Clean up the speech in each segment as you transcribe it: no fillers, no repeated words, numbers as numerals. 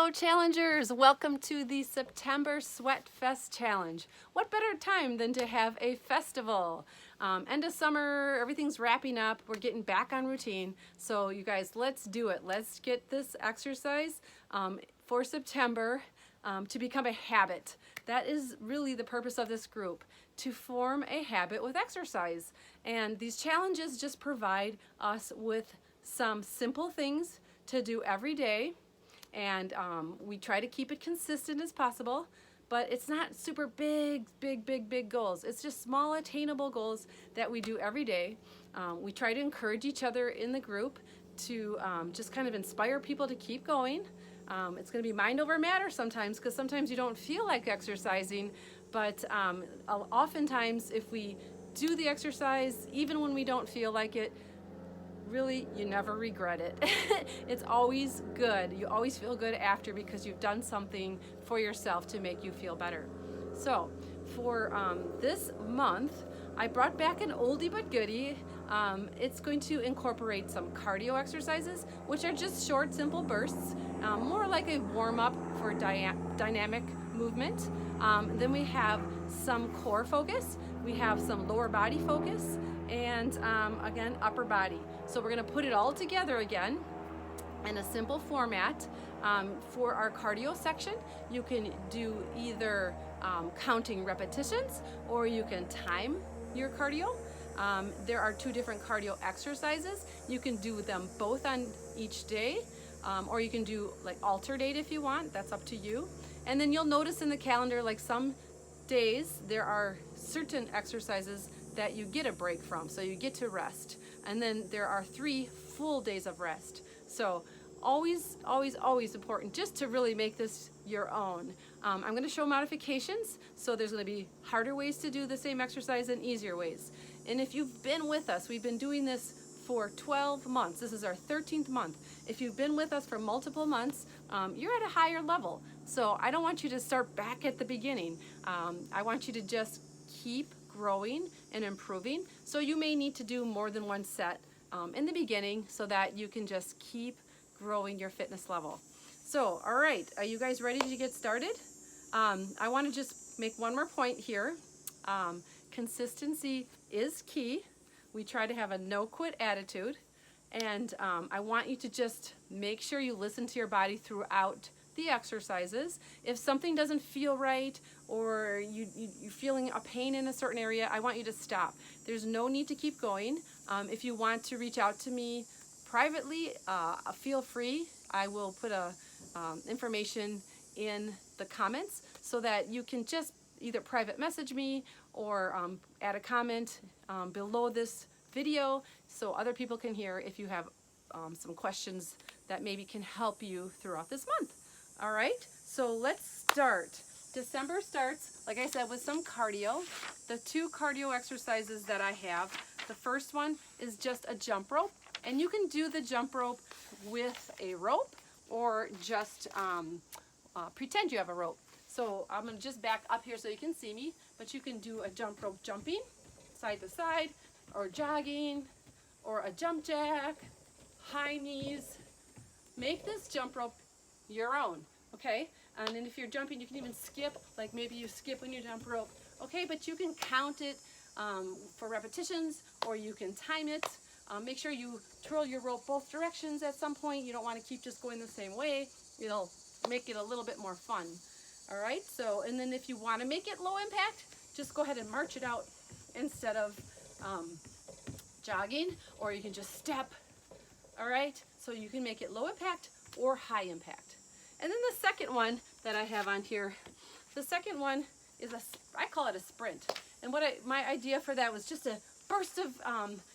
Hello challengers, welcome to the September SweatFest challenge. What better time than to have a festival? End of summer, everything's wrapping up, we're getting back on routine. So you guys, let's do it. Let's get this exercise for September to become a habit. That is really the purpose of this group, to form a habit with exercise. And these challenges just provide us with some simple things to do every day. And we try to keep it consistent as possible, but it's not super big goals. It's just small attainable goals that we do every day. We try to encourage each other in the group to just kind of inspire people to keep going. It's going to be mind over matter sometimes, because sometimes you don't feel like exercising, but oftentimes if we do the exercise, even when we don't feel like it, really, you never regret it. It's always good. You always feel good after, because you've done something for yourself to make you feel better. So for this month, I brought back an oldie but goodie. It's going to incorporate some cardio exercises, which are just short, simple bursts, more like a warm-up for dynamic movement. Then we have some core focus, we have some lower body focus, and again, upper body. So we're going to put it all together again in a simple format. For our cardio section, you can do either counting repetitions, or you can time your cardio. There are two different cardio exercises. You can do them both on each day, or you can do like alternate if you want. That's up to you. And then you'll notice in the calendar, like some days there are certain exercises that you get a break from, so you get to rest. And then there are 3 full days of rest. So always important just to really make this your own. I'm going to show modifications, so there's going to be harder ways to do the same exercise and easier ways. And if you've been with us, we've been doing this for 12 months. This is our 13th month. If you've been with us for multiple months, you're at a higher level. So I don't want you to start back at the beginning. I want you to just keep growing and improving. So you may need to do more than one set in the beginning, so that you can just keep growing your fitness level. So, all right, are you guys ready to get started? I want to just make one more point here. Consistency is key. We try to have a no-quit attitude, and I want you to just make sure you listen to your body throughout the exercises. If something doesn't feel right, or you're feeling a pain in a certain area, I want you to stop. There's no need to keep going. If you want to reach out to me privately, feel free. I will put information in the comments, so that you can just either private message me, or add a comment below this video, so other people can hear if you have some questions that maybe can help you throughout this month. All right, so let's start. December starts, like I said, with some cardio. The 2 cardio exercises that I have, the first one is just a jump rope, and you can do the jump rope with a rope, or just pretend you have a rope. So I'm going to just back up here so you can see me, but you can do a jump rope jumping side to side, or jogging, or a jump jack, high knees. Make this jump rope your own, okay? And then if you're jumping, you can even skip, like maybe you skip when you jump rope, okay? But you can count it for repetitions, or you can time it. Make sure you twirl your rope both directions at some point. You don't want to keep just going the same way. It'll make it a little bit more fun. All right, so, and then if you want to make it low impact, just go ahead and march it out instead of jogging, or you can just step. All right, so you can make it low impact or high impact. And then the second one that I have on here, the second one is I call it a sprint. And my idea for that was just a burst of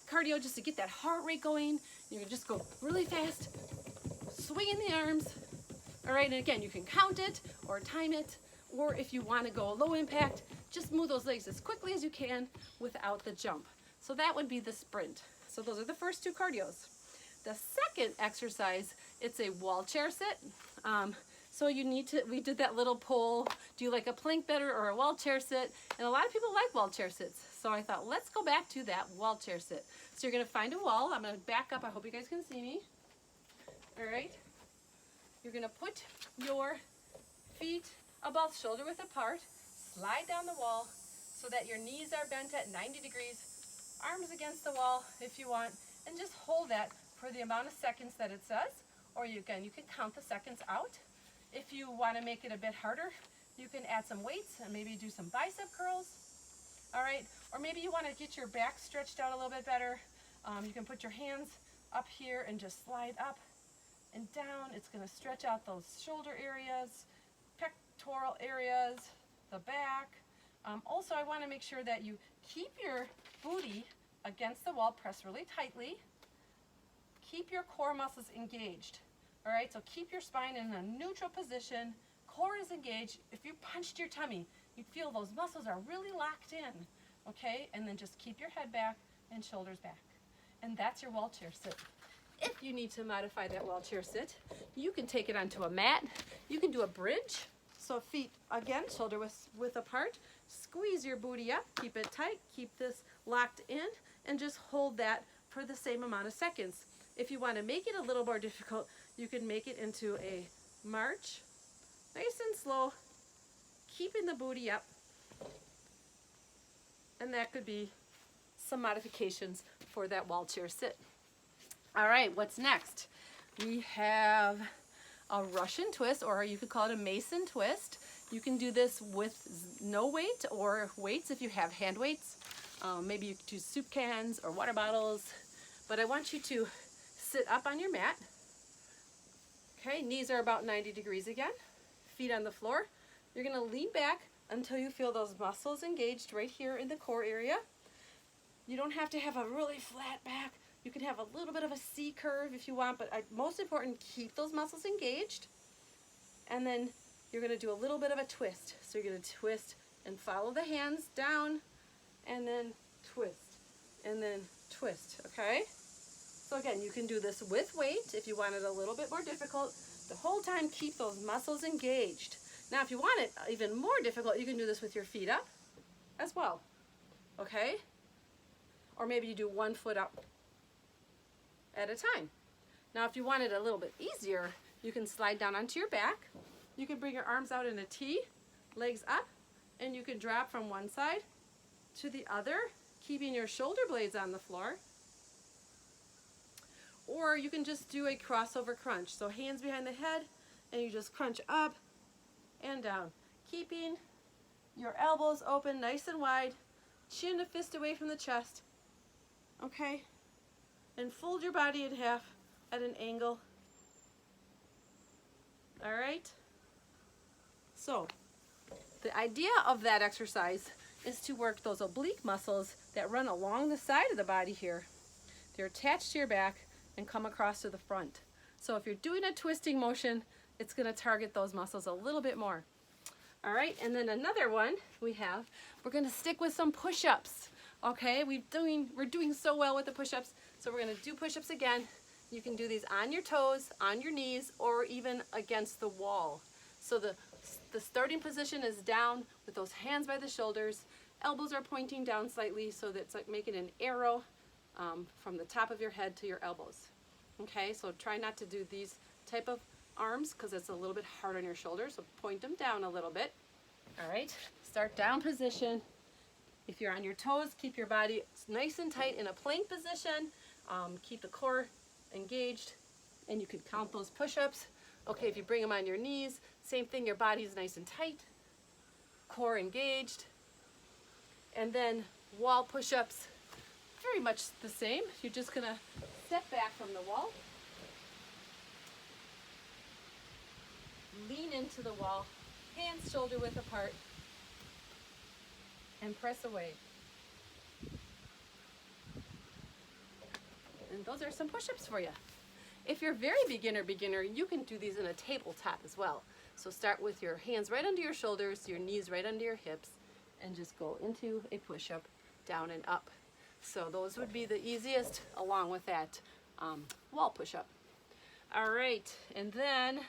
cardio, just to get that heart rate going. You can just go really fast, swinging the arms. All right, and again, you can count it or time it, or if you want to go low impact, just move those legs as quickly as you can without the jump. So that would be the sprint. So those are the first 2 cardios. The second exercise, it's a wall chair sit. So we did that little poll, do you like a plank better or a wall chair sit? And a lot of people like wall chair sits. So I thought, let's go back to that wall chair sit. So you're going to find a wall. I'm going to back up. I hope you guys can see me. All right. You're gonna put your feet about shoulder width apart, slide down the wall so that your knees are bent at 90 degrees, arms against the wall if you want, and just hold that for the amount of seconds that it says, or you can count the seconds out. If you want to make it a bit harder, you can add some weights and maybe do some bicep curls. All right, or maybe you want to get your back stretched out a little bit better. You can put your hands up here and just slide up and down. It's going to stretch out those shoulder areas, pectoral areas, the back. Also, I want to make sure that you keep your booty against the wall, press really tightly. Keep your core muscles engaged. All right, so keep your spine in a neutral position. Core is engaged. If you punched your tummy, you'd feel those muscles are really locked in. Okay, and then just keep your head back and shoulders back. And that's your wall chair sit. If you need to modify that wall chair sit, you can take it onto a mat. You can do a bridge. So feet, again, shoulder width apart. Squeeze your booty up, keep it tight, keep this locked in, and just hold that for the same amount of seconds. If you want to make it a little more difficult, you can make it into a march, nice and slow, keeping the booty up. And that could be some modifications for that wall chair sit. All right, what's next? We have a Russian twist, or you could call it a Mason twist. You can do this with no weight or weights if you have hand weights. Maybe you could do soup cans or water bottles. But I want you to sit up on your mat. Okay, knees are about 90 degrees again. Feet on the floor. You're gonna lean back until you feel those muscles engaged right here in the core area. You don't have to have a really flat back. You can have a little bit of a C curve if you want, but most important, keep those muscles engaged. And then you're gonna do a little bit of a twist. So you're gonna twist and follow the hands down, and then twist, and then twist, okay? So again, you can do this with weight if you want it a little bit more difficult. The whole time, keep those muscles engaged. Now, if you want it even more difficult, you can do this with your feet up as well, okay? Or maybe you do one foot up at a time. Now, if you want it a little bit easier, you can slide down onto your back. You can bring your arms out in a T, legs up, and you can drop from one side to the other, keeping your shoulder blades on the floor. Or you can just do a crossover crunch. So hands behind the head, and you just crunch up and down, keeping your elbows open nice and wide, chin to fist away from the chest, okay? And fold your body in half at an angle. All right? So, the idea of that exercise is to work those oblique muscles that run along the side of the body here. They're attached to your back and come across to the front. So if you're doing a twisting motion, it's gonna target those muscles a little bit more. All right, and then another one we're gonna stick with some push-ups. Okay, we're doing so well with the push-ups, so we're gonna do push-ups again. You can do these on your toes, on your knees, or even against the wall. So the starting position is down with those hands by the shoulders. Elbows are pointing down slightly, so that it's like making an arrow from the top of your head to your elbows. Okay, so try not to do these type of arms because it's a little bit hard on your shoulders, so point them down a little bit. All right, start down position. If you're on your toes, keep your body nice and tight in a plank position. Keep the core engaged, and you can count those push-ups. Okay, if you bring them on your knees, same thing, your body's nice and tight, core engaged. And then wall push-ups, very much the same. You're just gonna step back from the wall, lean into the wall, hands shoulder width apart, and press away. And those are some push-ups for you. If you're very beginner, you can do these in a tabletop as well. So start with your hands right under your shoulders, your knees right under your hips, and just go into a push-up, down and up. So those would be the easiest, along with that wall push-up. All right, and then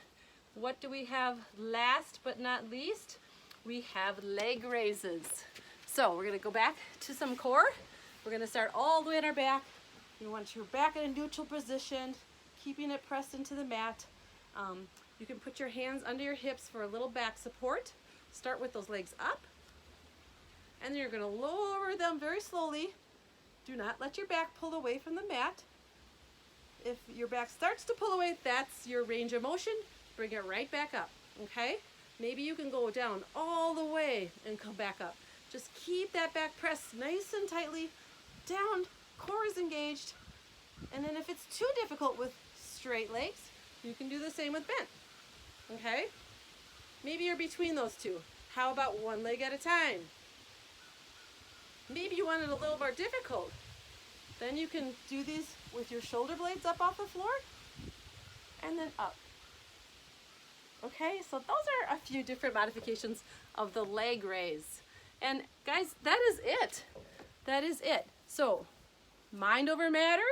what do we have last but not least? We have leg raises. So we're gonna go back to some core. We're gonna start all the way on our back. You want your back in a neutral position, keeping it pressed into the mat. You can put your hands under your hips for a little back support. Start with those legs up, and then you're going to lower them very slowly. Do not let your back pull away from the mat. If your back starts to pull away, that's your range of motion. Bring it right back up, okay? Maybe you can go down all the way and come back up. Just keep that back pressed nice and tightly down, core is engaged. And then if it's too difficult with straight legs, you can do the same with bent, okay? Maybe you're between those two. How about one leg at a time? Maybe you want it a little more difficult. Then you can do these with your shoulder blades up off the floor and then up. Okay, so those are a few different modifications of the leg raise. And guys, that is it. That is it. So, mind over matter,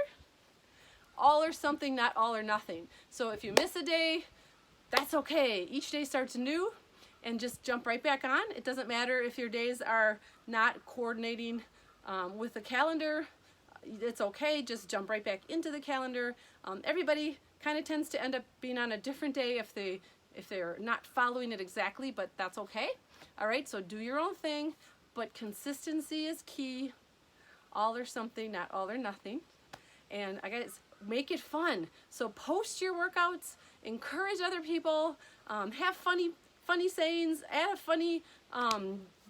all or something, not all or nothing. So if you miss a day, that's okay. Each day starts new and just jump right back on. It doesn't matter if your days are not coordinating with the calendar. It's okay, just jump right back into the calendar. Everybody kind of tends to end up being on a different day if they're not following it exactly, but that's okay. All right, so do your own thing, but consistency is key. All or something, not all or nothing. And I guess make it fun. So post your workouts, encourage other people, have funny sayings, add a funny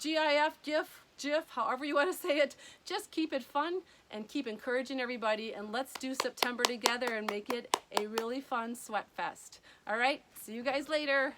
GIF, however you want to say it. Just keep it fun and keep encouraging everybody, and let's do September together and make it a really fun Sweat Fest. All right, see you guys later.